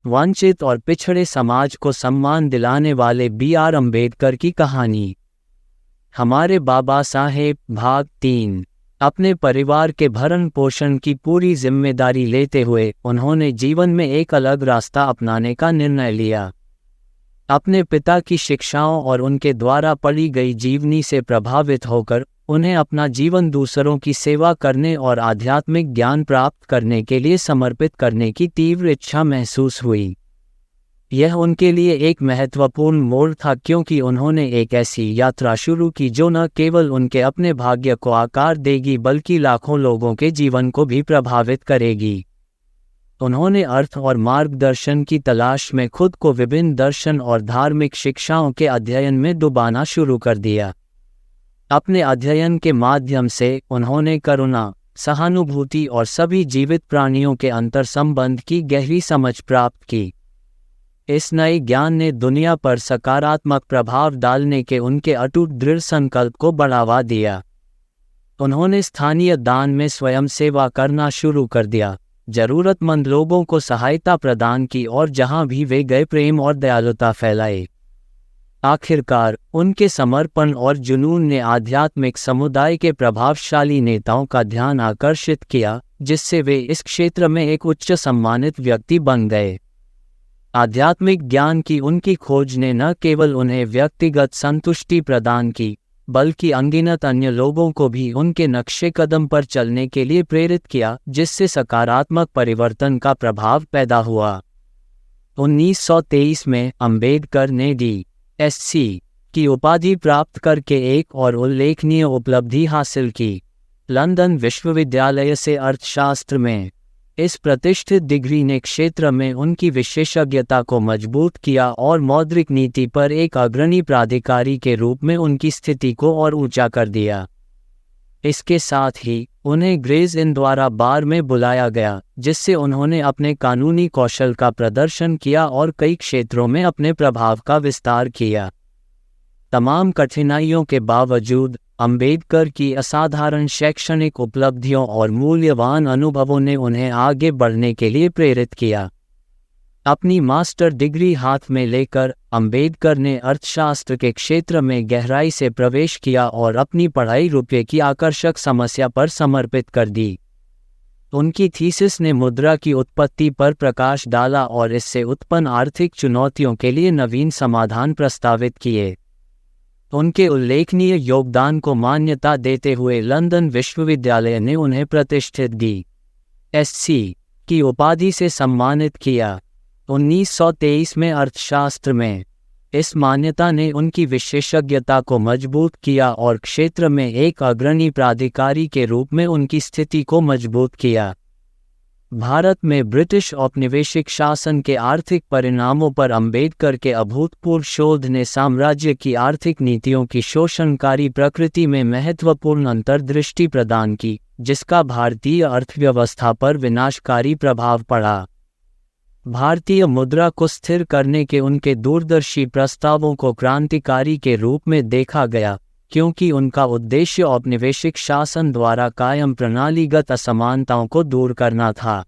वंचित और पिछड़े समाज को सम्मान दिलाने वाले बी.आर. अम्बेडकर की कहानी। हमारे बाबा साहेब। भाग 3। अपने परिवार के भरण पोषण की पूरी जिम्मेदारी लेते हुए उन्होंने जीवन में एक अलग रास्ता अपनाने का निर्णय लिया। अपने पिता की शिक्षाओं और उनके द्वारा पढ़ी गई जीवनी से प्रभावित होकर उन्हें अपना जीवन दूसरों की सेवा करने और आध्यात्मिक ज्ञान प्राप्त करने के लिए समर्पित करने की तीव्र इच्छा महसूस हुई। यह उनके लिए एक महत्वपूर्ण मोड़ था, क्योंकि उन्होंने एक ऐसी यात्रा शुरू की जो न केवल उनके अपने भाग्य को आकार देगी बल्कि लाखों लोगों के जीवन को भी प्रभावित करेगी। उन्होंने अर्थ और मार्गदर्शन की तलाश में खुद को विभिन्न दर्शन और धार्मिक शिक्षाओं के अध्ययन में डुबाना शुरू कर दिया। अपने अध्ययन के माध्यम से उन्होंने करुणा, सहानुभूति और सभी जीवित प्राणियों के अंतर्संबंध की गहरी समझ प्राप्त की। इस नए ज्ञान ने दुनिया पर सकारात्मक प्रभाव डालने के उनके अटूट दृढ़ संकल्प को बढ़ावा दिया। उन्होंने स्थानीय दान में स्वयं सेवा करना शुरू कर दिया, जरूरतमंद लोगों को सहायता प्रदान की और जहां भी वे गए प्रेम और दयालुता फैलाई। आखिरकार उनके समर्पण और जुनून ने आध्यात्मिक समुदाय के प्रभावशाली नेताओं का ध्यान आकर्षित किया, जिससे वे इस क्षेत्र में एक उच्च सम्मानित व्यक्ति बन गए। आध्यात्मिक ज्ञान की उनकी खोज ने न केवल उन्हें व्यक्तिगत संतुष्टि प्रदान की, बल्कि अनगिनत अन्य लोगों को भी उनके नक्शे कदम पर चलने के लिए प्रेरित किया, जिससे सकारात्मक परिवर्तन का प्रभाव पैदा हुआ। 1923 में अम्बेडकर ने D.Sc. की उपाधि प्राप्त करके एक और उल्लेखनीय उपलब्धि हासिल की। लंदन विश्वविद्यालय से अर्थशास्त्र में इस प्रतिष्ठित डिग्री ने क्षेत्र में उनकी विशेषज्ञता को मजबूत किया और मौद्रिक नीति पर एक अग्रणी प्राधिकारी के रूप में उनकी स्थिति को और ऊंचा कर दिया। इसके साथ ही उन्हें ग्रेज इन द्वारा बार में बुलाया गया, जिससे उन्होंने अपने कानूनी कौशल का प्रदर्शन किया और कई क्षेत्रों में अपने प्रभाव का विस्तार किया। तमाम कठिनाइयों के बावजूद अम्बेडकर की असाधारण शैक्षणिक उपलब्धियों और मूल्यवान अनुभवों ने उन्हें आगे बढ़ने के लिए प्रेरित किया। अपनी मास्टर डिग्री हाथ में लेकर अम्बेडकर ने अर्थशास्त्र के क्षेत्र में गहराई से प्रवेश किया और अपनी पढ़ाई रुपये की आकर्षक समस्या पर समर्पित कर दी। उनकी थीसिस ने मुद्रा की उत्पत्ति पर प्रकाश डाला और इससे उत्पन्न आर्थिक चुनौतियों के लिए नवीन समाधान प्रस्तावित किए। उनके उल्लेखनीय योगदान को मान्यता देते हुए लंदन विश्वविद्यालय ने उन्हें प्रतिष्ठित D.Sc. की उपाधि से सम्मानित किया। 1923 में अर्थशास्त्र में इस मान्यता ने उनकी विशेषज्ञता को मजबूत किया और क्षेत्र में एक अग्रणी प्राधिकारी के रूप में उनकी स्थिति को मजबूत किया। भारत में ब्रिटिश औपनिवेशिक शासन के आर्थिक परिणामों पर अम्बेडकर के अभूतपूर्व शोध ने साम्राज्य की आर्थिक नीतियों की शोषणकारी प्रकृति में महत्वपूर्ण अंतर्दृष्टि प्रदान की, जिसका भारतीय अर्थव्यवस्था पर विनाशकारी प्रभाव पड़ा। भारतीय मुद्रा को स्थिर करने के उनके दूरदर्शी प्रस्तावों को क्रांतिकारी के रूप में देखा गया, क्योंकि उनका उद्देश्य औपनिवेशिक शासन द्वारा कायम प्रणालीगत असमानताओं को दूर करना था।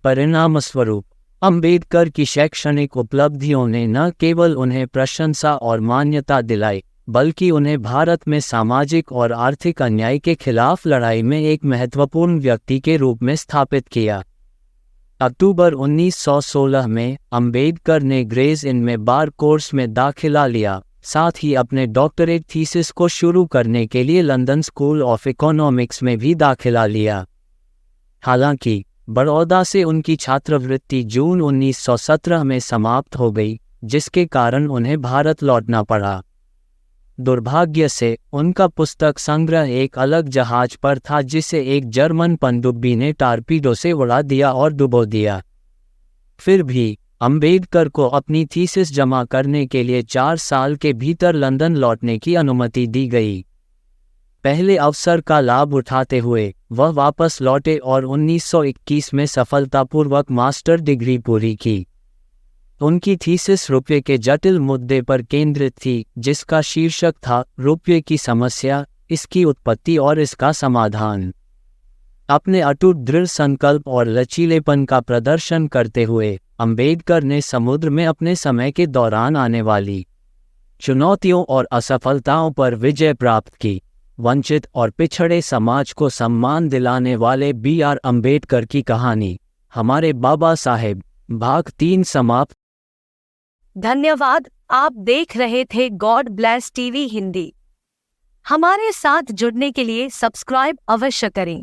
परिणामस्वरूप अम्बेडकर की शैक्षणिक उपलब्धियों ने न केवल उन्हें प्रशंसा और मान्यता दिलाई, बल्कि उन्हें भारत में सामाजिक और आर्थिक अन्याय के खिलाफ लड़ाई में एक महत्वपूर्ण व्यक्ति के रूप में स्थापित किया। अक्टूबर 1916 में अम्बेडकर ने ग्रेज इन में बार कोर्स में दाखिला लिया, साथ ही अपने डॉक्टरेट थीसिस को शुरू करने के लिए लंदन स्कूल ऑफ इकोनॉमिक्स में भी दाखिला लिया। हालांकि बड़ौदा से उनकी छात्रवृत्ति जून 1917 में समाप्त हो गई, जिसके कारण उन्हें भारत लौटना पड़ा। दुर्भाग्य से उनका पुस्तक संग्रह एक अलग जहाज पर था, जिसे एक जर्मन पनडुब्बी ने टारपीडो से उड़ा दिया और डुबो दिया। फिर भी अम्बेडकर को अपनी थीसिस जमा करने के लिए 4 साल के भीतर लंदन लौटने की अनुमति दी गई। पहले अवसर का लाभ उठाते हुए वह वापस लौटे और 1921 में सफलतापूर्वक मास्टर डिग्री पूरी की। उनकी थीसिस रुपये के जटिल मुद्दे पर केंद्रित थी, जिसका शीर्षक था रुपये की समस्या, इसकी उत्पत्ति और इसका समाधान। अपने अटूट दृढ़ संकल्प और लचीलेपन का प्रदर्शन करते हुए अंबेडकर ने समुद्र में अपने समय के दौरान आने वाली चुनौतियों और असफलताओं पर विजय प्राप्त की। वंचित और पिछड़े समाज को सम्मान दिलाने वाले बी.आर. अंबेडकर की कहानी, हमारे बाबा साहेब, भाग 3 समाप्त। धन्यवाद। आप देख रहे थे गॉड ब्लेस टीवी हिंदी। हमारे साथ जुड़ने के लिए सब्सक्राइब अवश्य करें।